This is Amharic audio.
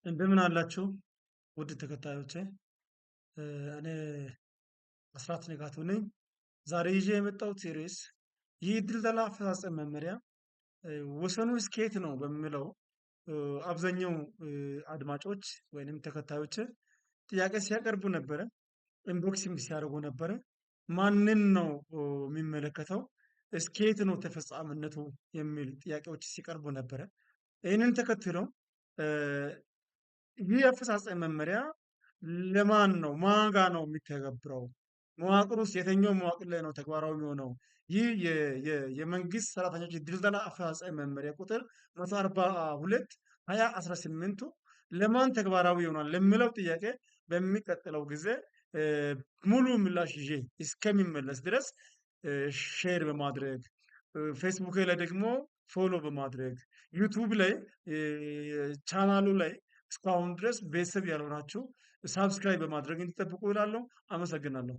እንደምን አላችሁ ውድ ተከታዮቼ። እኔ አስራት ንጋቱ ነኝ። ዛሬ ይዤ የመጣሁት ርዕስ ይህ ድልደላ አፈጻጸም መመሪያ ወሰኑ እስከየት ነው በሚለው አብዛኛው አድማጮች ወይንም ተከታዮች ጥያቄ ሲያቀርቡ ነበረ። ኢንቦክሲንግ ሲያደርጉ ነበረ። ማንን ነው የሚመለከተው? እስከየት ነው ተፈጻሚነቱ? የሚል ጥያቄዎች ሲቀርቡ ነበረ። ይህንን ተከትሎ እ ይህ የአፈጻጸም መመሪያ ለማን ነው? ማን ጋ ነው የሚተገብረው? መዋቅር ውስጥ የትኛው መዋቅር ላይ ነው ተግባራዊ የሚሆነው? ይህ የመንግስት ሰራተኞች ድልደላ አፈጻጸም መመሪያ ቁጥር 142 2018ቱ ለማን ተግባራዊ ይሆናል ለሚለው ጥያቄ በሚቀጥለው ጊዜ እ፣ ሙሉ ምላሽ ይዤ እስከሚመለስ ድረስ ሼር በማድረግ ፌስቡክ ላይ ደግሞ ፎሎ በማድረግ ዩቱብ ላይ ቻናሉ ላይ እስካሁን ድረስ ቤተሰብ ያልሆናችሁ ሳብስክራይብ በማድረግ እንዲጠብቁ እላለሁ። አመሰግናለሁ።